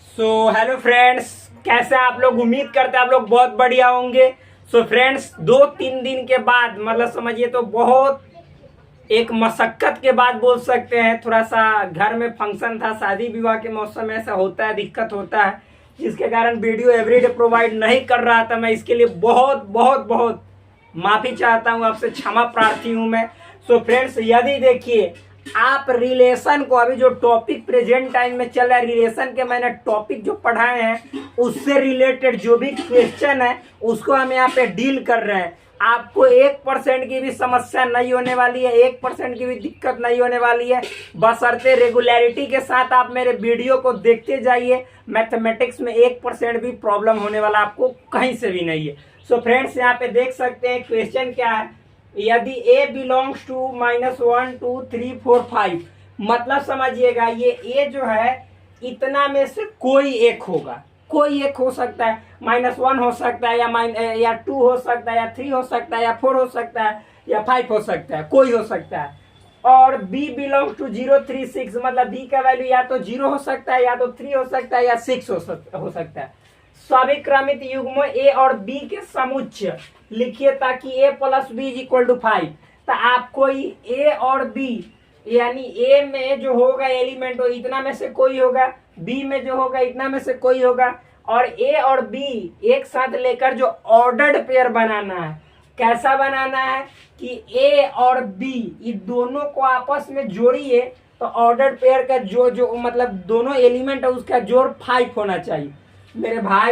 Hello friends, कैसे आप लोग? उम्मीद करते हैं आप लोग बहुत बढ़िया होंगे। फ्रेंड्स, 2-3 दिन के बाद मतलब समझिए तो बहुत एक मशक्कत के बाद बोल सकते हैं, थोड़ा सा घर में फंक्शन था, शादी विवाह के मौसम में ऐसा होता है, दिक्कत होता है, जिसके कारण वीडियो एवरीडे प्रोवाइड नहीं कर रहा था। मैं इसके लिए बहुत बहुत बहुत माफ़ी चाहता हूँ, आपसे क्षमा प्रार्थी हूँ मैं। फ्रेंड्स, यदि देखिए आप रिलेशन को, अभी जो टॉपिक प्रेजेंट टाइम में चल रहा है, रिलेशन के मैंने टॉपिक जो पढ़ाए हैं उससे रिलेटेड जो भी क्वेश्चन है उसको हम यहाँ पे डील कर रहे हैं। आपको 1% की भी समस्या नहीं होने वाली है, 1% की भी दिक्कत नहीं होने वाली है, बशर्ते रेगुलरिटी के साथ आप मेरे वीडियो को देखते जाइए। मैथमेटिक्स में 1% भी प्रॉब्लम होने वाला आपको कहीं से भी नहीं है। फ्रेंड्स, यहाँ पे देख सकते हैं क्वेश्चन क्या है। यदि a बिलोंग्स टू -1 2 3 4 5, मतलब समझिएगा ये a जो है इतना में से कोई एक होगा, कोई एक हो सकता है, -1 हो सकता है या 2 हो सकता है या 3 हो सकता है या 4 हो सकता है या 5 हो सकता है, कोई हो सकता है। और b बिलोंग्स टू 0 3 6, मतलब b का वैल्यू या तो 0 हो सकता है या तो 3 हो सकता है या 6 हो सकता है। सभी क्रमित युग्म a और b के समुच्चय लिखिए ताकि a + b = 5। तो आपको a और b यानी a में जो होगा एलिमेंट वो इतना में से कोई होगा, b में जो होगा इतना में से कोई होगा, और a और b एक साथ लेकर जो ऑर्डर्ड पेयर बनाना है। कैसा बनाना है कि a और b ये दोनों को आपस में जोड़िए तो ऑर्डर्ड पेयर का जो मतलब दोनों एलिमेंट है उसका जोड़ 5 होना चाहिए मेरे भाई।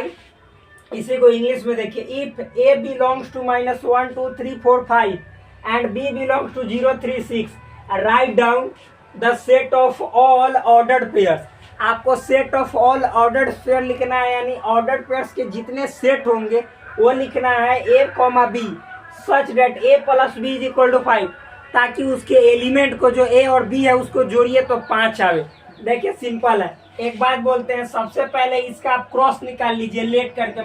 इसी को इंग्लिश में देखिए, if a belongs to -1 2 3 4 5 and b belongs to 0 3 6, right down the set of all ordered pairs. आपको set of all ordered pair लिखना है, यानी ऑर्डर्ड पेयर्स के जितने सेट होंगे वो लिखना है a, b such that a + b = 5, ताकि उसके एलिमेंट को जो a और b है उसको जोड़िए तो 5 आवे। देखिए सिंपल है। एक बात बोलते हैं, सबसे पहले इसका आप क्रॉस निकाल लीजिए लेट करके।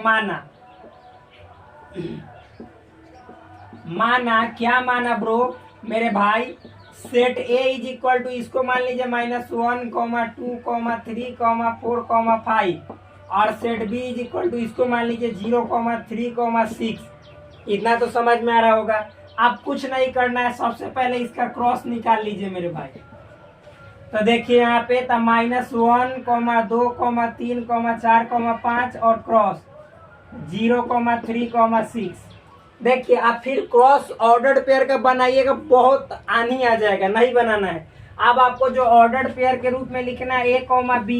माना क्या माना ब्रो मेरे भाई, सेट a = इसको मान लीजिए -1, 2, 3, 4, 5, और सेट b = इसको मान लीजिए 0, 3, 6। इतना तो समझ में आ रहा होगा। अब कुछ नहीं करना है, सबसे पहले इसका क्रॉस निकाल लीजिए मेरे भाई। तो देखिए यहाँ पे तो -1, 2, 3, 4, 5 और क्रॉस 0, 3, 6। देखिए अब फिर क्रॉस ऑर्डर्ड पेयर का बनाइएगा, बहुत आनी आ जाएगा, नहीं बनाना है। अब आपको जो ऑर्डर्ड पेयर के रूप में लिखना है a, b,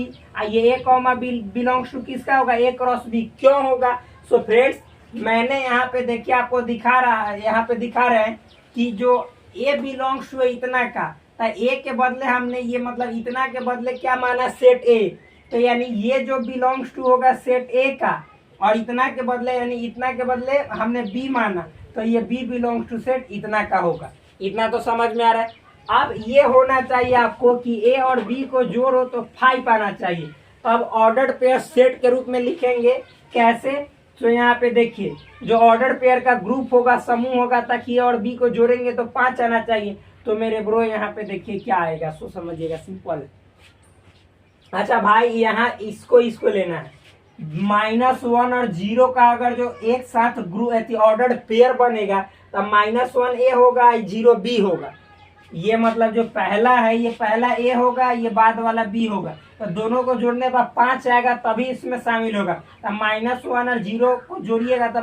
ये a, b बिलोंग्स टू किसका होगा? a × b। क्यों होगा? फ्रेंड्स, मैंने यहाँ पे देखिए आपको दिखा रहा है, यहाँ पे दिखा रहे हैं कि जो a बिलोंग्स टू इतना का, तो a के बदले हमने ये मतलब इतना के बदले क्या माना? Set a। तो यानी ये जो बिलोंग्स टू होगा सेट a का, और इतना के बदले यानी इतना के बदले हमने b माना, तो ये b बिलोंग्स टू सेट इतना का होगा। इतना तो समझ में आ रहा है। अब ये होना चाहिए आपको कि a और b को जोड़ो तो 5 आना चाहिए। तो अब ऑर्डर्ड पेयर सेट के रूप में लिखेंगे कैसे? तो यहाँ पे देखिए जो ऑर्डर्ड पेयर का ग्रुप होगा, समूह होगा, ताकि a और b को जोड़ेंगे तो 5 आना चाहिए। तो मेरे ब्रो यहाँ पे देखिए क्या आएगा, सो समझिएगा, सिंपल है। अच्छा भाई, यहाँ इसको लेना है, -1 और 0 का अगर जो एक साथ ग्रुप ऑर्डर्ड पेयर बनेगा तो -1 a होगा, 0 b होगा। ये मतलब जो पहला है ये पहला a होगा, ये बाद वाला b होगा, तो दोनों को जोड़ने पर 5 आएगा, तभी इसमें शामिल होगा। तो -1 और 0 को जोड़िएगा तो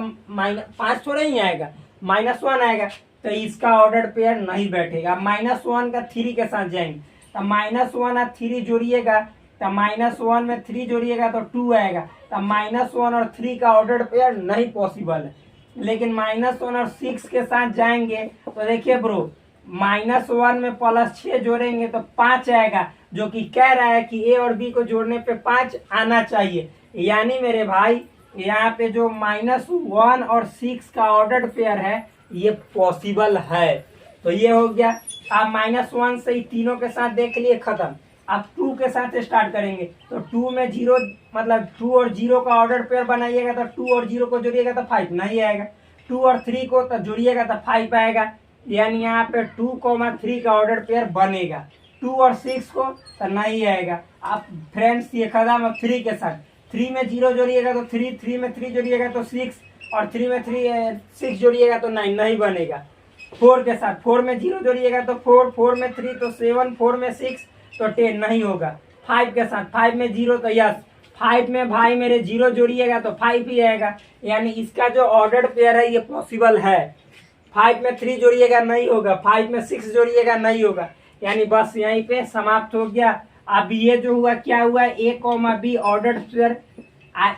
5 थोड़ा ही आएगा, -1 आएगा, तो इसका ऑर्डर्ड पेयर नहीं बैठेगा। -1 का 3 के साथ जाएंगे, तो -1 और 3 जोड़िएगा, तो -1 में 3 जोड़िएगा तो 2 आएगा। तो -1 और 3 का ऑर्डर्ड पेयर नहीं पॉसिबल है। लेकिन -1 और 6 के साथ जाएंगे तो देखिए ब्रो, -1 में +6 जोड़ेंगे तो 5 आएगा, जो कि कह रहा है कि a और b को जोड़ने पे 5 आना चाहिए। यानी मेरे भाई यहाँ पे जो -1 और 6 का ऑर्डर्ड पेयर है ये पॉसिबल है। तो ये हो गया। आप -1 से ही तीनों के साथ देख लिए, खत्म। अब 2 के साथ स्टार्ट करेंगे, तो 2 में 0 मतलब 2 और 0 का ऑर्डर पेयर बनाइएगा, तो 2 और 0 को जोड़िएगा तो 5 नहीं आएगा। 2 और 3 को तो जोड़िएगा तो 5 आएगा। यानी यहाँ पे 2, 3 का ऑर्डर पेयर बनेगा। 2 और 6 को तो नहीं आएगा। आप फ्रेंड्स ये कदम 3 के साथ, 3 में 0 जोड़िएगा तो 3, 3 में 3 जोड़िएगा तो 6, और 3 में 6 जोड़िएगा तो 9 नहीं बनेगा। 4 के साथ, 4 में 0 जोड़िएगा तो 4, 4 में 3 तो 7, 4 में 6 तो 10 नहीं होगा। 5 के साथ, 5 में 0 तो यस, 5 में भाई मेरे 0 जोड़िएगा तो 5 ही आएगा। यानी इसका जो ऑर्डर्ड पेयर है ये पॉसिबल है। 5 में 3 जोड़िएगा नहीं होगा, 5 में 6 जोड़िएगा नहीं होगा। यानी बस यहीं पे समाप्त हो गया। अब ये जो हुआ क्या हुआ, a comma be ordered pair.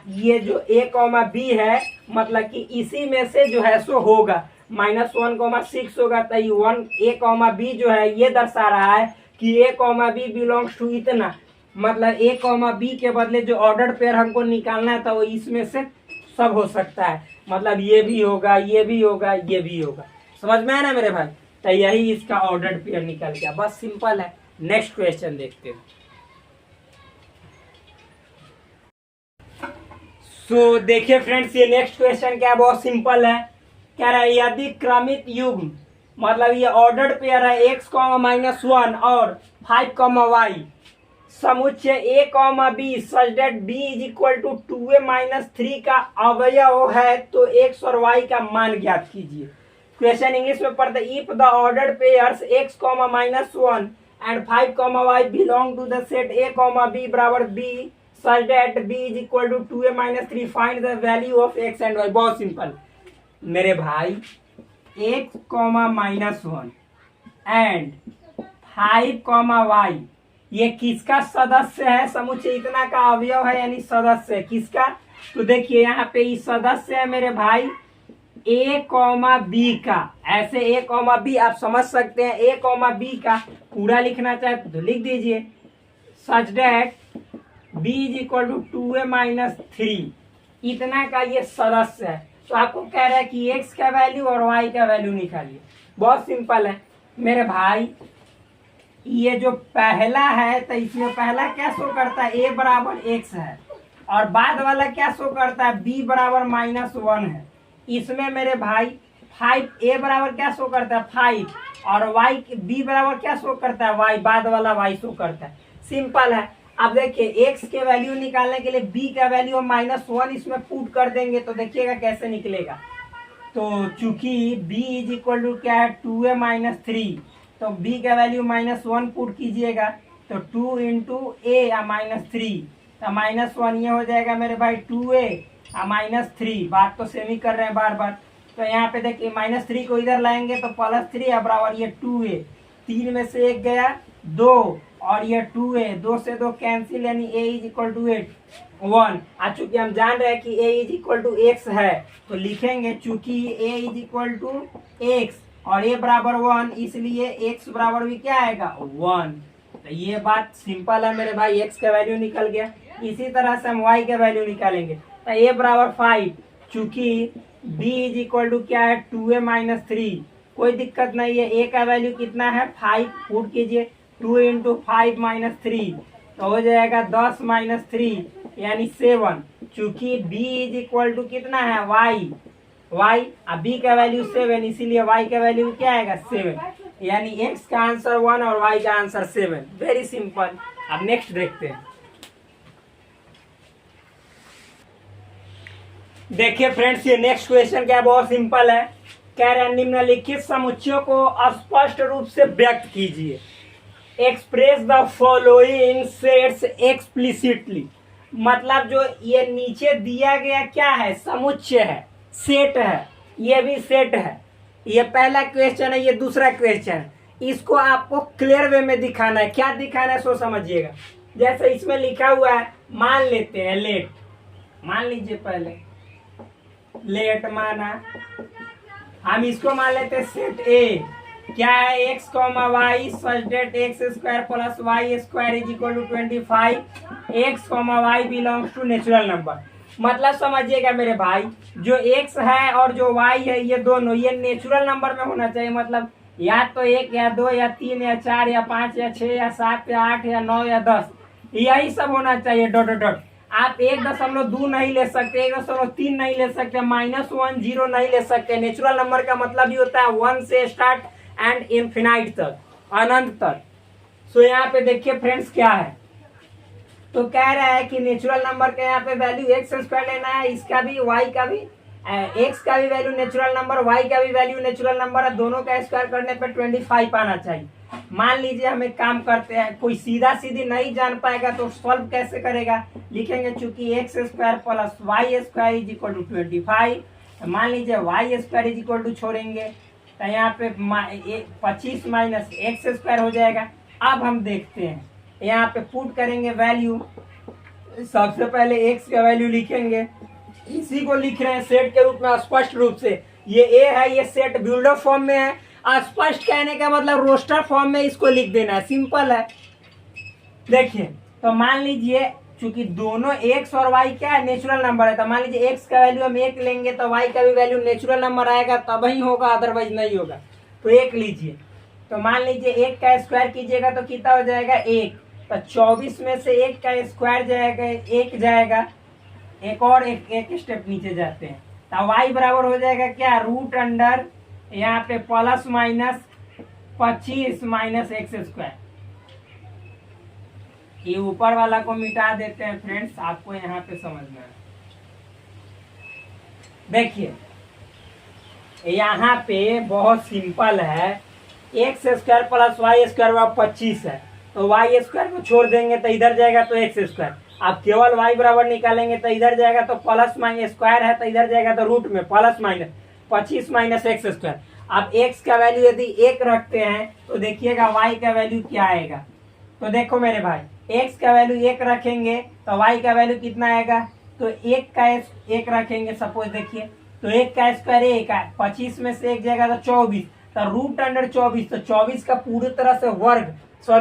ये जो a कॉमा बी है मतलब कि इसी में से जो है सो होगा -1,6 होगा। तो ये 1 a कॉमा बी जो है ये दर्शा रहा है कि a comma B belongs to इतना, मतलब a कॉमा बी के बदले जो ऑर्डर्ड पेयर हमको निकालना था वो इसमें से सब हो सकता है। मतलब ये भी होगा, ये भी होगा, ये भी होगा। समझ में आया ना मेरे भाई? तो यही इसका ऑर्डर्ड पेयर निकल गया। बस सिंपल है। नेक्स्ट क्वेश्चन देखते हैं। सो देखिए फ्रेंड्स, ये नेक्स्ट क्वेश्चन क्या है, बहुत सिंपल है। कह रहा है यदि क्रमित युग्म मतलब ये ऑर्डर्ड पेयर है x, -1 और 5, y समुच्चय a, b such that b = 2a - 3 का अवयव है तो x और y का मान ज्ञात कीजिए। क्वेश्चन इंग्लिश में पढ़ते, if the ordered pairs x, -1 and 5, y belong to the set a, b बराबर b such that b = 2a - 3 find the value of x and y। बहुत सिंपल मेरे भाई, x, -1 एंड 5, y ये किसका सदस्य है? समुच्चय इतना का अवयव है, यानी सदस्य है किसका? तो देखिए यहाँ पे इस सदस्य है मेरे भाई a, b का। ऐसे a, b आप समझ सकते हैं। a, b का पूरा लिखना चाहते तो लिख दीजिए सच दैट b = 2a - 3 इतना का ये सदस्य है। तो आपको कह रहा है कि x का वैल्यू और y का वैल्यू निकालिए। बहुत सिंपल है मेरे भाई। ये जो पहला है तो इसमें पहला क्या शो करता है, a बराबर x है, और बाद वाला क्या शो करता है, b बराबर -1 है। इसमें मेरे भाई 5a बराबर क्या शो करता है 5, और y b बराबर क्या शो करता है y, बाद वाला y शो करता है। सिंपल है। अब देखिए x के वैल्यू निकालने के लिए b का वैल्यू -1 इसमें पुट कर देंगे तो देखिएगा कैसे निकलेगा। तो चूंकि b = क्या है 2a - 3, तो b का वैल्यू -1 पुट कीजिएगा तो 2 × a या -3, तो -1 ये हो जाएगा मेरे भाई 2a -3। बात तो सेम ही कर रहे हैं बार बार। तो यहाँ पे देखिए -3 को इधर लाएंगे तो +3 है बराबर ये 2a। 3 में से 1 गया 2 और ये 2a, 2 से 2 कैंसिल, यानी a = 1। आज चूंकि हम जान रहे हैं कि a = x है तो लिखेंगे चूंकि a = x और a बराबर 1 इसलिए x बराबर भी क्या आएगा 1। तो ये बात सिंपल है मेरे भाई, x का वैल्यू निकल गया। इसी तरह से हम y का वैल्यू निकालेंगे तो a बराबर 5, चूंकि b = क्या है 2a - 3, कोई दिक्कत नहीं है। a का वैल्यू कितना है 5, पुट कीजिए 2 × 5 - 3 तो हो जाएगा 10 - 3 यानी 7। चूंकि b = कितना है y, अब b का वैल्यू 7 इसीलिए y का वैल्यू क्या आएगा 7, यानी x का आंसर 1 और y का आंसर 7। Very simple. अब नेक्स्ट देखते हैं। देखिए फ्रेंड्स, ये नेक्स्ट क्वेश्चन क्या है, बहुत सिंपल है। कह रहे हैं निम्नलिखित समुच्चयों को स्पष्ट रूप से व्यक्त कीजिए। Express the following sets explicitly. मतलब जो ये नीचे दिया गया क्या है, समुच्चय है, सेट है, ये भी सेट है। ये पहला क्वेश्चन है, ये दूसरा क्वेश्चन है। इसको आपको क्लियर वे में दिखाना है। क्या दिखाना है सो समझिएगा। जैसे इसमें लिखा हुआ है, मान लेते हैं लेट, मान लीजिए पहले लेट माना, हम इसको मान लेते हैं सेट ए। क्या है x, y such that x² + y² = 25। x, y belongs to natural number. मतलब समझिएगा मेरे भाई, जो x है और जो y है ये दोनों ये नेचुरल नंबर में होना चाहिए। मतलब या तो 1 या 2 या 3 या 4 या 5 या 6 या 7 या 8 या 9 या 10, यही सब होना चाहिए डॉट डॉट डॉट। आप 1.2 नहीं ले सकते, 1.3 नहीं ले सकते, -1 0 नहीं ले सकते। नेचुरल नंबर का मतलब ही होता है 1 से स्टार्ट एंड इनफिनाइट तक, अनंत तक। सो यहाँ पे देखिए फ्रेंड्स क्या है, तो कह रहा है कि नेचुरल नंबर का यहाँ पे वैल्यू एक्स स्क्वायर लेना है, इसका भी वाई का भी, एक्स का भी वैल्यू नेचुरल नंबर, वाई का भी वैल्यू नेचुरल नंबर है, दोनों का स्क्वायर करने पे 25 आना चाहिए। मान लीजिए हम एक काम करते हैं, कोई सीधा सीधी नहीं जान पाएगा तो सॉल्व कैसे करेगा, लिखेंगे चूंकि x square plus y square is equal to 25, मान लीजिए y square is equal to छोड़ेंगे तो यहाँ पे 25 माइनस एक्स स्क्वायर हो जाएगा। अब हम देखते हैं यहाँ पे पुट करेंगे वैल्यू, सबसे पहले एक्स का वैल्यू लिखेंगे, इसी को लिख रहे हैं सेट के रूप में स्पष्ट रूप से, ये ए है, ये सेट बिल्डर फॉर्म में है, स्पष्ट कहने का मतलब रोस्टर फॉर्म में इसको लिख देना है, सिंपल है। देखिए तो मान लीजिए चूंकि दोनों एक्स और वाई क्या है नेचुरल नंबर है, तो मान लीजिए एक्स का वैल्यू हम 1 लेंगे तो वाई का भी वैल्यू नेचुरल नंबर आएगा, तब ही होगा, अदरवाइज नहीं होगा। तो 1 लीजिए, तो मान लीजिए 1 का स्क्वायर कीजिएगा तो कितना हो जाएगा 1, तो 24 में से 1 का स्क्वायर जाएगा 1 जाएगा, एक और एक स्टेप नीचे जाते हैं, तो वाई बराबर हो जाएगा क्या, रूट अंडर यहाँ पे plus minus 25 minus x square. ये ऊपर वाला को मिटा देते हैं फ्रेंड्स, आपको यहाँ पे समझना है। देखिए यहाँ पे बहुत सिंपल है, x square plus y square 25 है, तो वाई स्क्वायर को छोड़ देंगे तो इधर जाएगा तो एक्स स्क्वायर, आप केवल वाई बराबर निकालेंगे तो इधर जाएगा तो प्लस माइनस स्क्वायर है तो इधर जाएगा तो रूट में plus minus 25 minus x square. अब एक्स का वैल्यू यदि 1 रखते हैं तो देखिएगा वाई का वैल्यू क्या आएगा, तो देखो मेरे भाई एक्स का वैल्यू 1 रखेंगे तो वाई का वैल्यू कितना आएगा, तो 1 का 1 रखेंगे सपोज, देखिए तो 1 का स्क्वायर 1 है, 25 में से 1 जाएगा तो 24, तो रूट अंडर 24, तो 24 का पूरी तरह से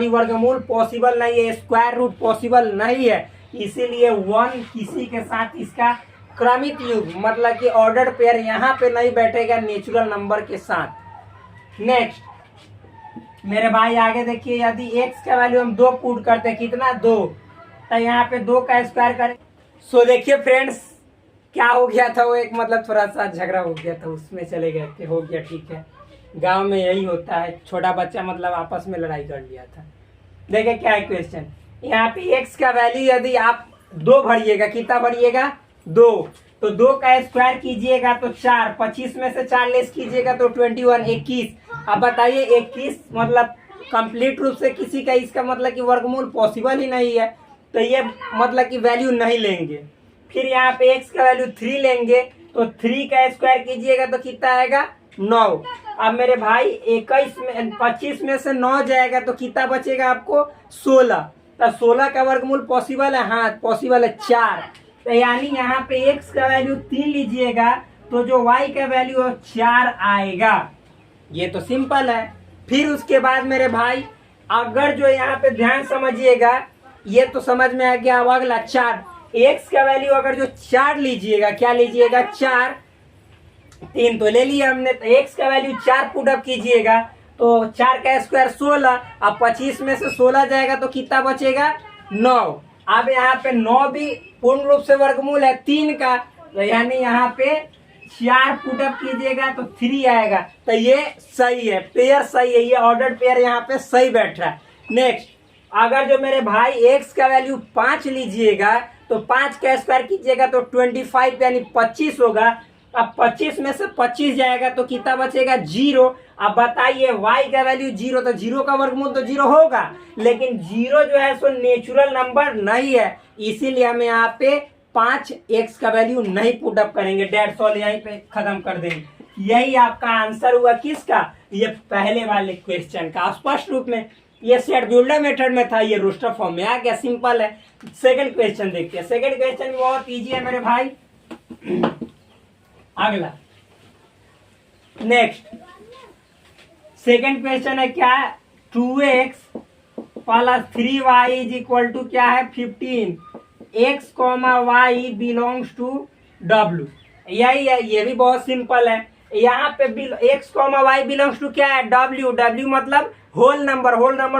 वर्गमूल पॉसिबल नहीं है, स्क्वायर रूट पॉसिबल नहीं है, इसीलिए 1 किसी के साथ इसका क्रमिक युग मतलब कि ऑर्डर पेयर यहाँ पे नहीं बैठेगा नेचुरल नंबर के साथ। नेक्स्ट मेरे भाई आगे देखिए, यदि x का वैल्यू हम 2 पुट करते हैं, कितना 2, तो यहाँ पे 2 का स्क्वायर करें। सो देखिए फ्रेंड्स क्या हो गया था, वो एक मतलब थोड़ा सा झगड़ा हो गया था, उसमें चले गए थे, हो गया ठीक है, गांव में यही होता है, छोटा बच्चा मतलब आपस में लड़ाई कर लिया था। देखिए क्या है क्वेश्चन, यहाँ पे x का वैल्यू यदि आप 2 भरिएगा, कितना भरिएगा 2, तो 2 का स्क्वायर कीजिएगा तो 4, 25 में से 4 लेस कीजिएगा तो 21, 21। अब बताइए 21 मतलब कंप्लीट रूप से किसी का इसका मतलब कि वर्गमूल पॉसिबल ही नहीं है, तो ये मतलब कि वैल्यू नहीं लेंगे। फिर यहाँ पे x का वैल्यू 3 लेंगे तो 3 का स्क्वायर कीजिएगा तो कितना आएगा 9। अब मेरे भाई 25 में से 9 जाएगा तो कितना बचेगा आपको 16, तो 16 का वर्गमूल पॉसिबल है, हाँ पॉसिबल है 4, तो यानी यहाँ पे x का वैल्यू 3 लीजिएगा तो जो y का वैल्यू है 4 आएगा, ये तो सिंपल है। फिर उसके बाद मेरे भाई अगर जो यहाँ पे ध्यान समझिएगा, ये तो समझ में आ गया, अब अगला 4, x का वैल्यू अगर जो 4 लीजिएगा, क्या लीजिएगा 4, 3 तो ले लिया हमने, तो x का वैल्यू 4 पुट अप कीजिएगा तो 4 का स्क्वायर 16, अब 25 में से 16 जाएगा तो कितना बचेगा 9। अब यहाँ पे 9 भी पूर्ण रूप से वर्गमूल है 3 का, तो यानी यहाँ पे 4 पुट अप कीजिएगा तो 3 आएगा, तो ये सही है, पेयर सही है, ये ऑर्डर पेयर यहाँ पे सही बैठ रहा है। नेक्स्ट अगर जो मेरे भाई x का वैल्यू 5 लीजिएगा तो 5 का स्क्वायर कीजिएगा तो 25 यानी 25 होगा, अब 25 में से 25 जाएगा तो कितना बचेगा 0। अब बताइए y का वैल्यू 0, तो 0 का वर्गमूल तो 0 होगा, लेकिन 0 जो है सो नेचुरल नंबर नहीं है, इसीलिए हम यहाँ पे 5x का वैल्यू नहीं पुट अप करेंगे, डेट सॉल्व यहीं पे खत्म कर देंगे। यही आपका आंसर हुआ किसका, ये पहले वाले क्वेश्चन का। स्पष्ट रूप में ये सेट बिल्डर मेथड में था, ये रोस्टर फॉर्म में आ गया, सिंपल है। सेकंड क्वेश्चन देखते हैं, सेकंड क्वेश्चन बहुत इजी है मेरे भाई। अगला नेक्स्ट सेकंड क्वेश्चन है क्या, 2x plus 3y is equal to क्या है 15, x y belongs to w। यही है, ये भी बहुत सिंपल है। यहाँ पे x y बिलोंग्स टू क्या है w मतलब होल नंबर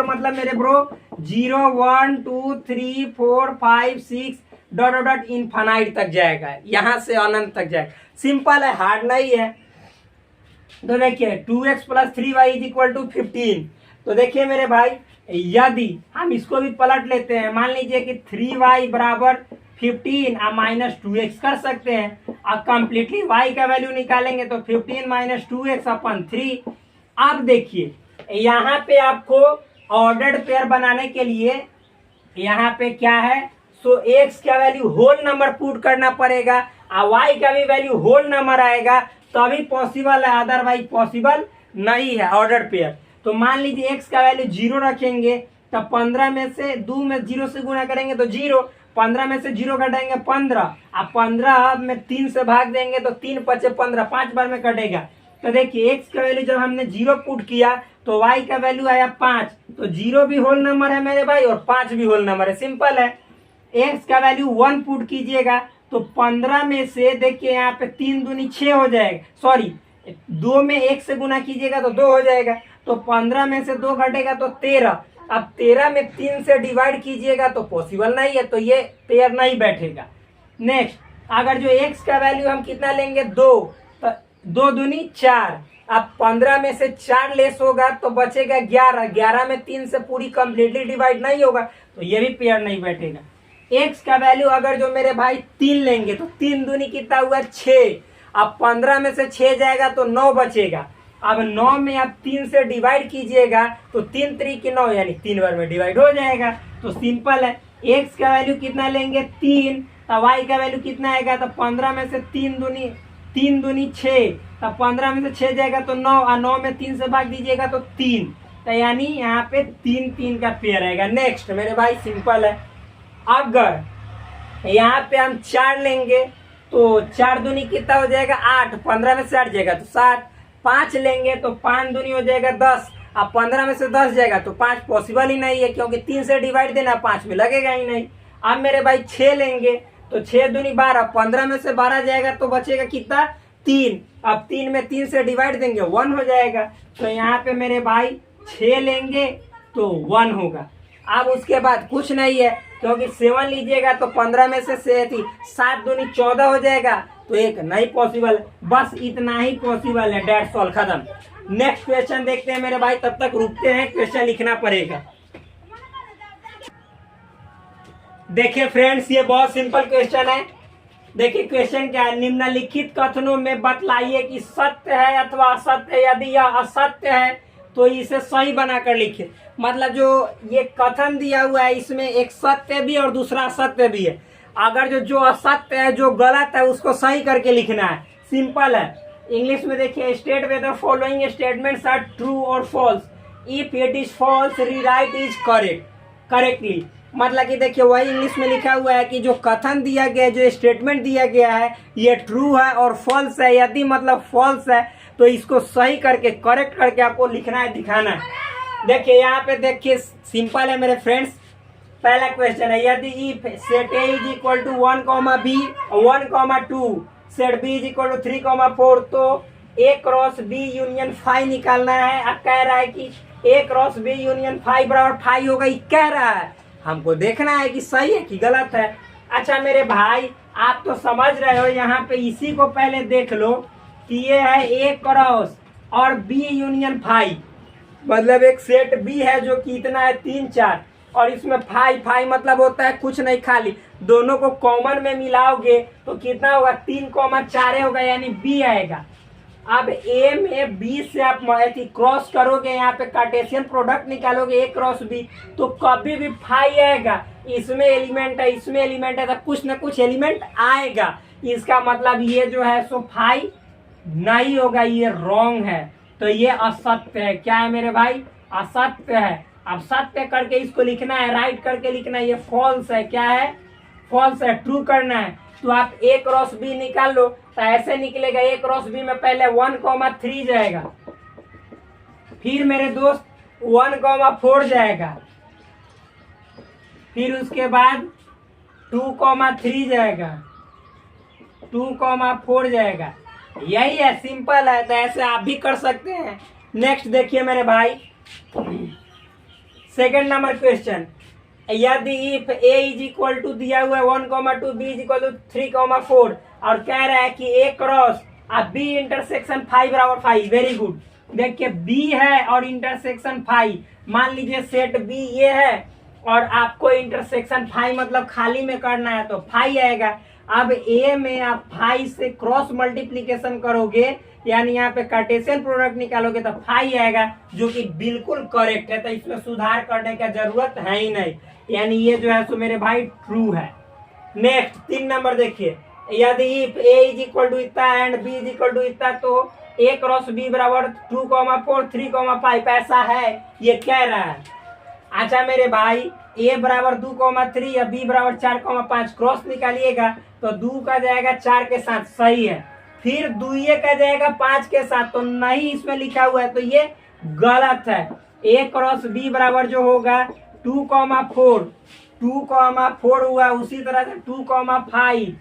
मतलब मेरे ब्रो 0 1 2 3 4 5 6 डॉट डॉट इनफाइनाइट तक जाएगा, यहाँ से अनंत तक जाएगा, सिंपल है, हार्ड नहीं है। तो देखिए 2x plus 3y is equal to 15, तो देखिए मेरे भाई यदि हम इसको भी पलट लेते हैं, मान लीजिए कि 3y बराबर 15 और -2x कर सकते हैं। अब कंप्लीटली y का वैल्यू निकालेंगे तो 15 - 2x अपन 3। अब देखिए यहाँ पे आपको ऑर्डर्ड पेयर बनाने के लिए यहाँ पे क्या है, सो x का वैल्यू होल नंबर पुट करना पड़ेगा और y का भी वैल्यू होल नंबर आएगा तभी पॉसिबल है, अदरवाइज पॉसिबल नहीं है ऑर्डर्ड पेयर। तो मान लीजिए x का वैल्यू 0 रखेंगे तब 15 में से 2 में 0 से गुणा करेंगे तो 0, 15 में से 0 घटाएंगे 15, अब 15 में 3 से भाग देंगे तो 3 पचे 15, 5 बार में कटेगा। तो देखिए x का वैल्यू जब हमने 0 पुट किया तो y का वैल्यू आया 5, तो 0 भी होल नंबर है मेरे भाई और 5 भी होल नंबर है, सिंपल है। x का वैल्यू 1 पुट कीजिएगा तो 15 में से देखिए यहाँ पे 3 दूनी 6 हो जाएगा, सॉरी 2 में 1 से गुना कीजिएगा तो 2 हो जाएगा, तो 15 में से 2 घटेगा तो 13। अब 13 में 3 से डिवाइड कीजिएगा तो पॉसिबल नहीं है, तो ये पेयर नहीं बैठेगा। नेक्स्ट, अगर जो x का वैल्यू हम कितना लेंगे 2, तो 2 दूनी 4, अब 15 में से 4 लेस होगा तो बचेगा 11, 11 में 3 से पूरी कंप्लीटली डिवाइड नहीं होगा तो ये भी पेयर नहीं बैठेगा। x का वैल्यू अगर जो मेरे भाई 3 लेंगे तो 3 दूनी कितना हुआ 6, अब 15 में से 6 जाएगा तो 9 बचेगा, अब 9 में आप 3 से डिवाइड कीजिएगा तो 3 3 की 9 यानी 3 बार में डिवाइड हो जाएगा। तो सिंपल है, x का वैल्यू कितना लेंगे 3, तब y का वैल्यू कितना आएगा, तो 15 में से 3 दूनी 6, तब 15 में से 6 जाएगा तो 9 और 9 में 3 से भाग दीजिएगा तो 3, तो यानी यहाँ पे 3 3 का पेयर आएगा। नेक्स्ट मेरे भाई सिंपल है, अगर यहाँ पे हम 4 लेंगे तो 4 दूनी कितना हो जाएगा 8, 15 में से 8 जाएगा तो 7, 5 लेंगे तो 5 दूनी हो जाएगा 10, अब 15 में से 10 जाएगा तो 5 पॉसिबल ही नहीं है क्योंकि 3 से डिवाइड देना 5 में लगेगा ही नहीं। अब मेरे भाई 6 लेंगे तो 6 दूनी 12, 15 में से 12 जाएगा तो बचेगा कितना 3, अब 3 में 3 से डिवाइड देंगे 1 हो जाएगा, तो यहाँ पे मेरे भाई 6 लेंगे तो 1 होगा। अब उसके बाद कुछ नहीं है क्योंकि 7 लीजिएगा तो 15 में से 7 दूनी 14 हो जाएगा, तो एक नहीं पॉसिबल, बस इतना ही पॉसिबल है, डेट्स ऑल, खत्म। नेक्स्ट क्वेश्चन देखते हैं मेरे भाई, तब तक रुकते हैं, क्वेश्चन लिखना पड़ेगा। देखिए फ्रेंड्स ये बहुत सिंपल क्वेश्चन है। देखिए क्वेश्चन क्या है, निम्नलिखित कथनों में बतलाइए कि सत्य है अथवा असत्य है, यदि यह असत्य है तो इसे सही बनाकर लिखिए। मतलब जो ये कथन दिया हुआ है इसमें एक सत्य भी और दूसरा असत्य भी है, अगर जो असत्य है जो गलत है उसको सही करके लिखना है, सिंपल है। इंग्लिश में देखिए, state whether following statements are true और false, if it is false rewrite is correctly. मतलब कि देखिए वही इंग्लिश में लिखा हुआ है कि जो कथन दिया गया है, जो स्टेटमेंट दिया गया है ये ट्रू है और फॉल्स है, यदि मतलब फॉल्स है तो इसको सही करके करेक्ट करके आपको लिखना है, दिखाना है। देखिए यहाँ पे देखिए सिंपल है मेरे फ्रेंड्स, पहला क्वेश्चन है, यदि if set A is equal to 1, b 1, 2 set B is equal to 3, 4 तो ए क्रॉस बी यूनियन 5 निकालना है। अब कह रहा है कि ए क्रॉस बी यूनियन 5 बराबर 5 होगा, ये कह रहा है, हमको देखना है कि सही है कि गलत है। अच्छा मेरे भाई आप तो समझ रहे हो, यहाँ पे इसी को पहले देख लो कि ये है ए क्रॉस और बी यूनियन 5, मतलब एक सेट बी है जो कि इतना है 3, 4 और इसमें 5 मतलब होता है कुछ नहीं, खाली दोनों को कॉमन में मिलाओगे तो कितना होगा 3, 4 होगा, यानी बी आएगा। अब ए में बी से आप क्रॉस करोगे, यहाँ पे कार्टेशियन प्रोडक्ट निकालोगे ए क्रॉस बी तो कभी भी 5 आएगा, इसमें एलिमेंट है इसमें एलिमेंट है तो कुछ ना कुछ एलिमेंट आएगा, इसका मतलब ये जो है सो 5 नहीं होगा, ये रॉन्ग है, तो ये असत्य है। क्या है मेरे भाई, असत्य है। अब सत्य करके इसको लिखना है, राइट करके लिखना है, ये फॉल्स है। क्या है, फॉल्स है, ट्रू करना है। तो आप ए क्रॉस बी निकाल लो तो ऐसे निकलेगा, ए क्रॉस बी में पहले 1, 3 जाएगा, फिर मेरे दोस्त 1, 4 जाएगा, फिर उसके बाद 2, 3 जाएगा, 2, 4 जाएगा। यही है, सिंपल है, तो ऐसे आप भी कर सकते हैं। नेक्स्ट देखिए मेरे भाई, सेकंड नंबर क्वेश्चन, यदि if A is equal to दिया हुआ है 1, 2 बी इज इक्वल टू 3, 4 और कह रहा है कि ए क्रॉस अब बी इंटरसेक्शन 5 बराबर 5, वेरी गुड। देखिए बी है और इंटरसेक्शन 5, मान लीजिए सेट बी ये है और आपको इंटरसेक्शन फाई मतलब खाली में करना है तो फाई आएगा। अब ए में आप फाई से क्रॉस मल्टीप्लीकेशन करोगे यानी यहाँ पे कार्टेशियन प्रोडक्ट निकालोगे तो फाई आएगा, जो कि बिल्कुल करेक्ट है, तो इसमें सुधार करने की जरूरत है ही नहीं, यानी ये जो है सो मेरे भाई ट्रू है। नेक्स्ट 3 नंबर देखिए, यदि if A is equal to इतना and B is equal to इतना तो ए क्रॉस बी बराबर 2,4 3,5 ऐसा है, ये कह रहा है। अच्छा मेरे भाई ए बराबर 2,3 या बी बराबर 4,5 क्रॉस निकालिएगा तो 2 का जाएगा 4 के साथ, सही है। फिर 2 का जाएगा 5 के साथ, तो नहीं इसमें लिखा हुआ है तो ये गलत है। ए क्रॉस बी बराबर जो होगा 2,4 2,4 हुआ, उसी तरह से 2,5,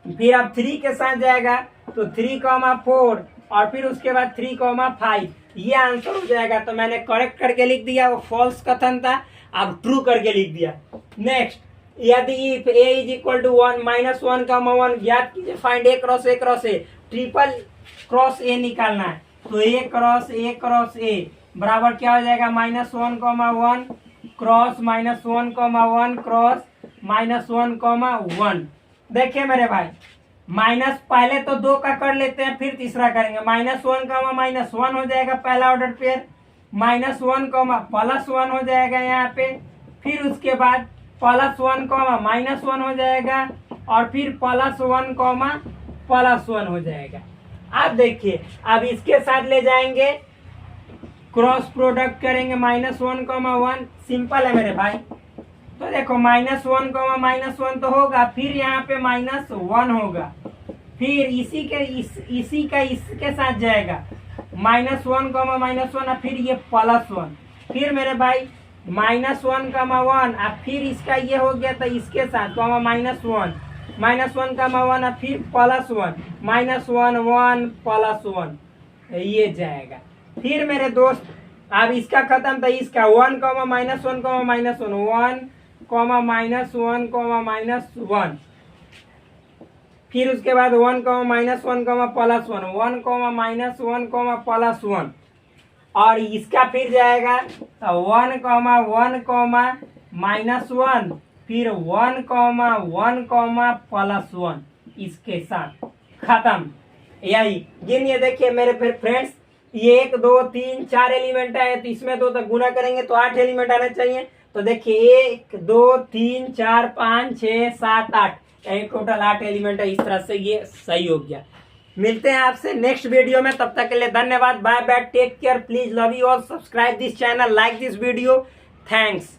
फिर अब 3 के साथ जाएगा तो 3,4 और फिर उसके बाद 3,5, ये आंसर हो जाएगा। तो मैंने करेक्ट करके लिख दिया, वो फॉल्स कथन था, अब ट्रू करके लिख दिया। नेक्स्ट, यदि if A is equal to 1 -1,1 ज्ञात कीजिए find A cross A, triple cross A निकालना है तो ए क्रॉस ए बराबर क्या हो जाएगा -1,1 क्रॉस -1,1 क्रॉस -1,1। देखिए मेरे भाई माइनस पहले तो 2 का कर लेते हैं फिर तीसरा करेंगे, -1, हो जाएगा पहला ऑर्डर पेयर, -1, +1 हो जाएगा यहाँ पे, फिर उसके बाद +1, -1 हो जाएगा और फिर +1, +1 हो जाएगा। अब देखिए अब इसके साथ ले जाएंगे क्रॉस प्रोडक्ट करेंगे -1, 1, सिंपल है मेरे भाई। तो देखो -1, -1 तो होगा, फिर यहाँ पे -1 होगा, फिर इसी का इसके साथ जाएगा -1, -1 और फिर ये +1, फिर मेरे भाई -1, 1 और फिर इसका ये हो गया तो इसके साथ -1, -1, और फिर +1, -1, 1 +1 ये जाएगा। फिर मेरे दोस्त अब इसका खत्म था, इसका 1, -1, -1, 1, फिर उसके बाद 1, -1, +1, 1, -1, और इसका फिर जाएगा तो 1, 1, फिर 1, 1, +1 इसके साथ खत्म। यही गिनिए देखिए मेरे फिर फ्रेंड्स, ये 1, 2, 3, 4 एलिमेंट है तो इसमें 2 तक गुना करेंगे तो 8 एलिमेंट आने चाहिए। तो देखिए 1, 2, 3, 4, 5, 6, 7, 8 टोटल 8 एलिमेंट है। इस तरह से ये सही हो गया। मिलते हैं आपसे नेक्स्ट वीडियो में, तब तक के लिए धन्यवाद, bye bye, take care, please love you all, subscribe this channel, like this video, thanks.